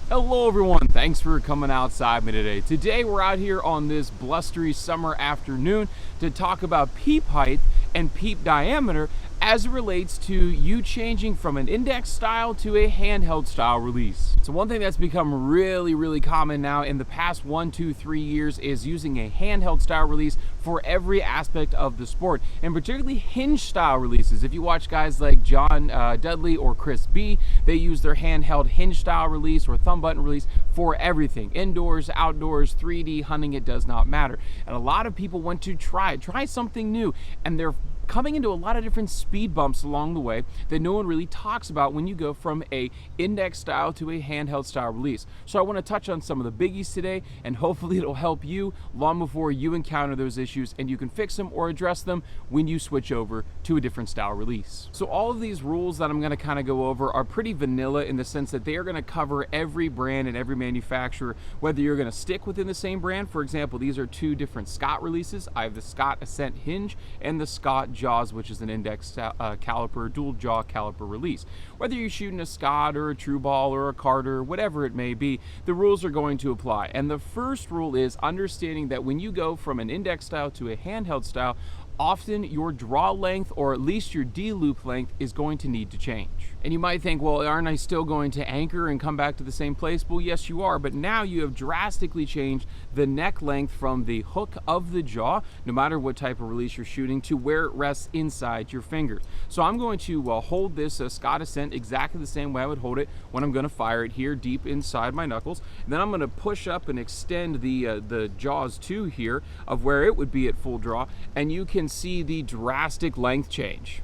Hello everyone, thanks for coming outside me today. Today we're out here on this blustery summer afternoon to talk about peep height and peep diameter as it relates to you changing from an index style to a handheld style release. So one thing that's become really common now in the past 1, 2, 3 years is using a handheld style release for every aspect of the sport, and particularly hinge style releases. If you watch guys like John Dudley or Chris B, they use their handheld hinge style release or thumb button release for everything. Indoors, outdoors, 3D, hunting, it does not matter. And a lot of people want to try something new, and they're coming into a lot of different speed bumps along the way that no one really talks about when you go from a index style to a handheld style release. So I want to touch on some of the biggies today, and hopefully it'll help you long before you encounter those issues and you can fix them or address them when you switch over to a different style release. So all of these rules that I'm going to kind of go over are pretty vanilla in the sense that they are going to cover every brand and every manufacturer, whether you're going to stick within the same brand. For example, these are two different Scott releases. I have the Scott Ascent hinge and the Scott Jaws, which is an index caliper, dual jaw caliper release. Whether you're shooting a Scott or a True Ball or a Carter, whatever it may be, the rules are going to apply. And the first rule is understanding that when you go from an index style to a handheld style, often your draw length, or at least your D-loop length, is going to need to change. And you might think, well, aren't I still going to anchor and come back to the same place? Well, yes, you are, but now you have drastically changed the neck length from the hook of the jaw, no matter what type of release you're shooting, to where it rests inside your fingers. So I'm going to hold this Scott Ascent exactly the same way I would hold it when I'm going to fire it here deep inside my knuckles. And then I'm going to push up and extend the Jaws 2 here of where it would be at full draw, and you can see the drastic length change.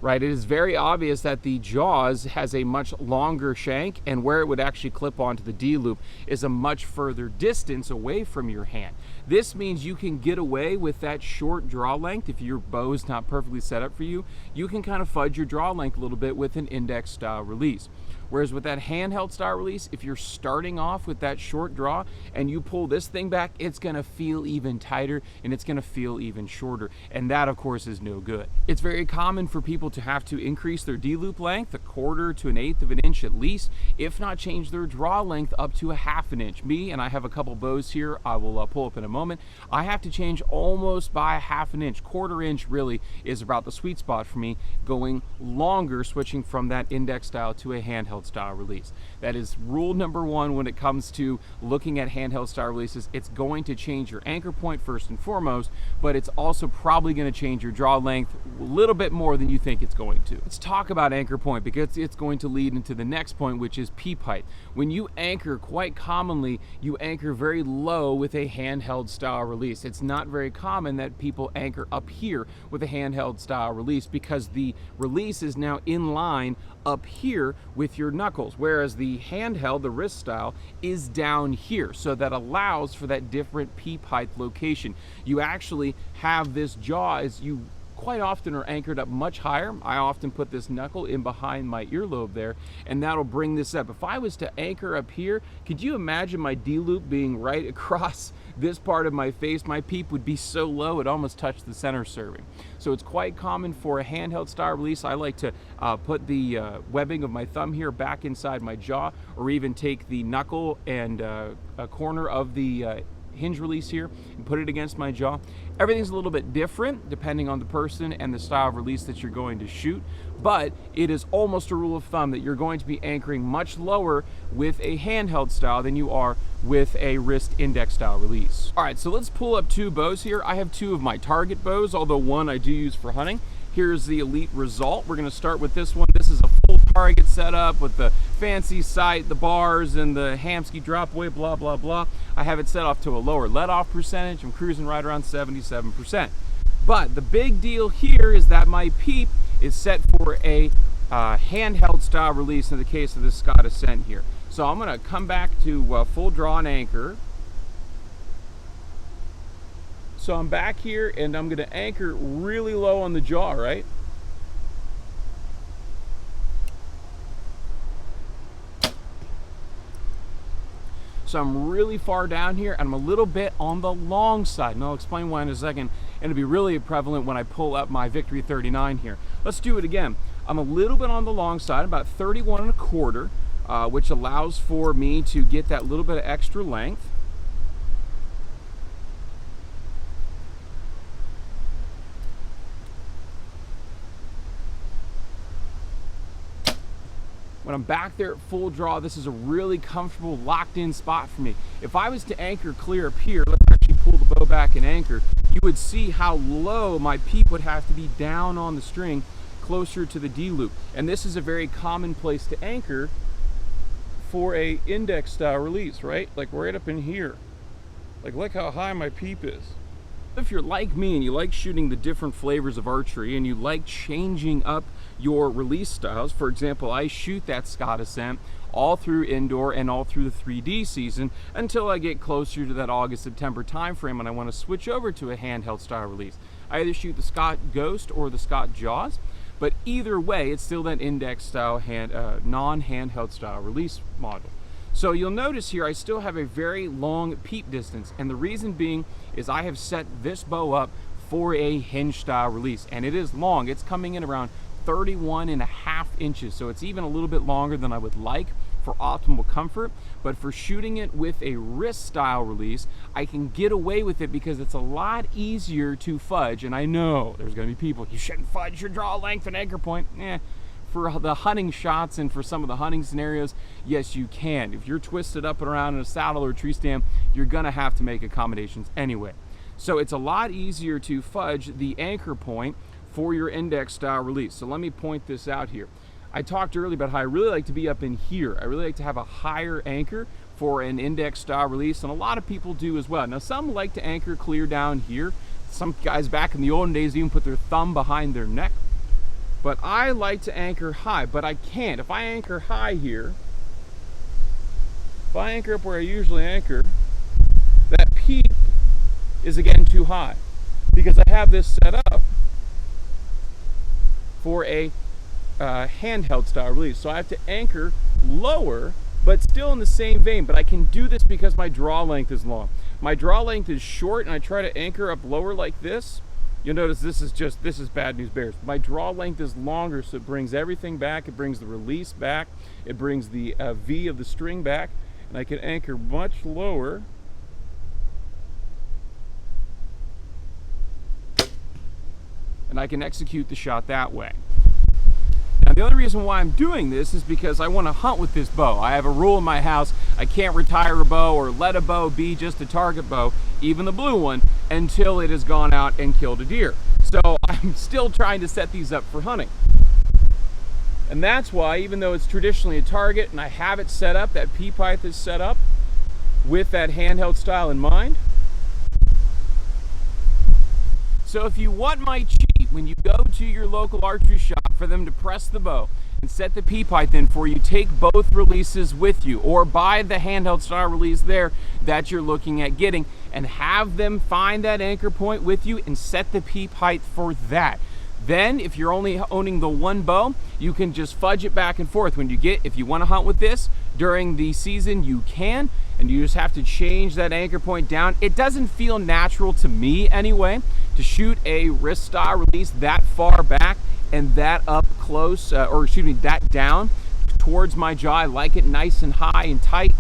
Right, it is very obvious that the Jaws has a much longer shank, and where it would actually clip onto the D-loop is a much further distance away from your hand. This means you can get away with that short draw length. If your bow is not perfectly set up for you, you can kind of fudge your draw length a little bit with an index style release. Whereas with that handheld style release, if you're starting off with that short draw and you pull this thing back, it's going to feel even tighter and it's going to feel even shorter. And that, of course, is no good. It's very common for people to have to increase their D-loop length 1/4 to 1/8 of an inch at least, if not change their draw length up to 1/2 an inch. Me, and I have a couple bows here I will pull up in a moment, I have to change almost by 1/2 an inch. 1/4 inch really is about the sweet spot for me, going longer, switching from that index style to a handheld style release. That is rule number one when it comes to looking at handheld style releases. It's going to change your anchor point first and foremost, but it's also probably going to change your draw length a little bit more than you think it's going to. Let's talk about anchor point, because it's going to lead into the next point, which is peep height. When you anchor, quite commonly you anchor very low with a handheld style release. It's not very common that people anchor up here with a handheld style release, because the release is now in line up here with your knuckles, whereas the handheld, the wrist style, is down here. So that allows for that different peep height location. You actually have this jaw, as you quite often are anchored up much higher. I often put this knuckle in behind my earlobe there, and that'll bring this up. If I was to anchor up here, could you imagine my D-loop being right across this part of my face? My peep would be so low it almost touched the center serving. So it's quite common for a handheld style release. I like to put the webbing of my thumb here back inside my jaw, or even take the knuckle and a corner of the hinge release here and put it against my jaw. Everything's a little bit different depending on the person and the style of release that you're going to shoot, but it is almost a rule of thumb that you're going to be anchoring much lower with a handheld style than you are with a wrist index style release. All right, so let's pull up two bows here. I have two of my target bows, although one I do use for hunting. Here's the Elite Result. We're going to start with this one. This is a full target setup with the fancy sight, the bars, and the Hamsky drop away, blah, blah, blah. I have it set off to a lower let-off percentage. I'm cruising right around 77%. But the big deal here is that my peep is set for a handheld style release in the case of this Scott Ascent here. So I'm going to come back to full draw and anchor. So I'm back here and I'm going to anchor really low on the jaw, right? So I'm really far down here, and I'm a little bit on the long side, and I'll explain why in a second, and it'll be really prevalent when I pull up my Victory 39 here. Let's do it again. I'm a little bit on the long side, about 31 1/4. which allows for me to get that little bit of extra length. When I'm back there at full draw, this is a really comfortable locked in spot for me. If I was to anchor clear up here, let's actually pull the bow back and anchor, you would see how low my peep would have to be down on the string, closer to the D loop. And this is a very common place to anchor for a index style release, right? Like right up in here. Like look how high my peep is. If you're like me and you like shooting the different flavors of archery and you like changing up your release styles, for example, I shoot that Scott Ascent all through indoor and all through the 3D season until I get closer to that August-September time frame and I want to switch over to a handheld style release. I either shoot the Scott Ghost or the Scott Jaws, but either way, it's still that index style non-handheld style release model. So you'll notice here I still have a very long peep distance, and the reason being is I have set this bow up for a hinge style release, and it is long. It's coming in around 31.5 inches, so it's even a little bit longer than I would like for optimal comfort. But for shooting it with a wrist style release, I can get away with it because it's a lot easier to fudge. And I know there's going to be people, you shouldn't fudge your draw length and anchor point. For the hunting shots and for some of the hunting scenarios, yes, you can. If you're twisted up and around in a saddle or a tree stand, you're gonna have to make accommodations anyway. So it's a lot easier to fudge the anchor point for your index style release. So let me point this out here. I talked earlier about how I really like to be up in here. I really like to have a higher anchor for an index style release, and a lot of people do as well. Now some like to anchor clear down here. Some guys back in the olden days even put their thumb behind their neck. But I like to anchor high, but I can't. If I anchor high here, if I anchor up where I usually anchor, that peep is again too high because I have this set up for a handheld style release. So I have to anchor lower, but still in the same vein. But I can do this because my draw length is long. My draw length is short, and I try to anchor up lower like this. You'll notice this is bad news bears. My draw length is longer, so it brings everything back. It brings the release back. It brings the V of the string back, and I can anchor much lower. And I can execute the shot that way. Now the other reason why I'm doing this is because I want to hunt with this bow. I have a rule in my house, I can't retire a bow or let a bow be just a target bow, even the blue one, until it has gone out and killed a deer. So I'm still trying to set these up for hunting. And that's why, even though it's traditionally a target and I have it set up, that peep height is set up with that handheld style in mind. So if you want my cheat, when you go to your local archery shop for them to press the bow and set the peep height in for you, take both releases with you or buy the handheld style release there that you're looking at getting and have them find that anchor point with you and set the peep height for that. Then if you're only owning the one bow, you can just fudge it back and forth. If you want to hunt with this during the season, you can, and you just have to change that anchor point down. It doesn't feel natural to me anyway to shoot a wrist style release that far back and that up close, that down towards my jaw. I like it nice and high and tight,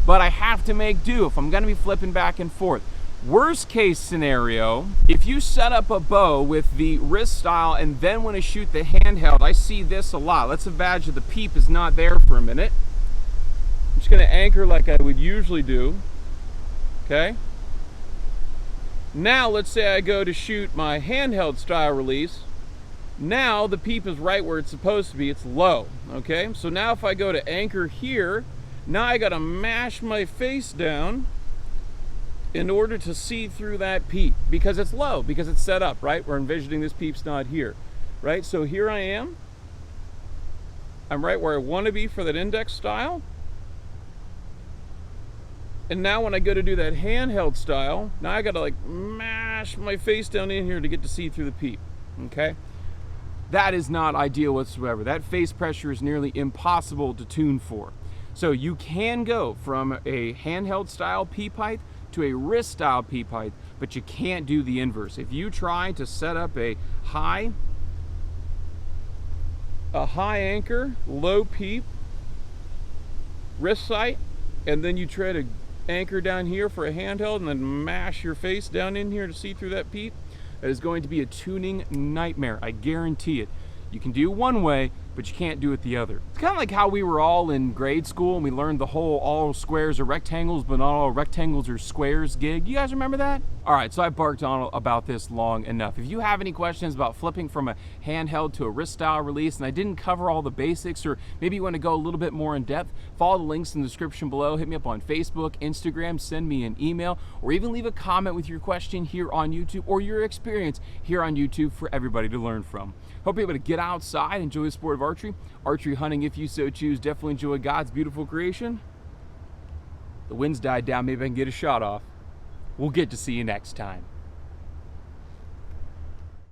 but I have to make do if I'm gonna be flipping back and forth. Worst case scenario, if you set up a bow with the wrist style and then want to shoot the handheld, I see this a lot. Let's imagine the peep is not there for a minute. I'm just gonna anchor like I would usually do, okay? Now let's say I go to shoot my handheld style release. Now the peep is right where it's supposed to be, it's low, okay? So now if I go to anchor here, now I gotta mash my face down in order to see through that peep because it's low, because it's set up, right? We're envisioning this peep's not here, right? So here I am. I'm right where I want to be for that index style. And now when I go to do that handheld style, now I gotta like mash my face down in here to get to see through the peep, okay? That is not ideal whatsoever. That face pressure is nearly impossible to tune for. So you can go from a handheld style peep height to a wrist style peep height, but you can't do the inverse. If you try to set up a high anchor, low peep, wrist sight, and then you try to anchor down here for a handheld and then mash your face down in here to see through that peep, that is going to be a tuning nightmare. I guarantee it. You can do one way, but you can't do it the other. It's kind of like how we were all in grade school and we learned the whole all squares are rectangles, but not all rectangles are squares gig. You guys remember that? All right, so I barked on about this long enough. If you have any questions about flipping from a handheld to a wrist style release and I didn't cover all the basics, or maybe you want to go a little bit more in depth, follow the links in the description below. Hit me up on Facebook, Instagram, send me an email, or even leave a comment with your question here on YouTube or your experience here on YouTube for everybody to learn from. Hope you're able to get outside, enjoy the sport of archery hunting if you so choose. Definitely enjoy God's beautiful creation. The wind's died down, maybe I can get a shot off. We'll get to see you next time.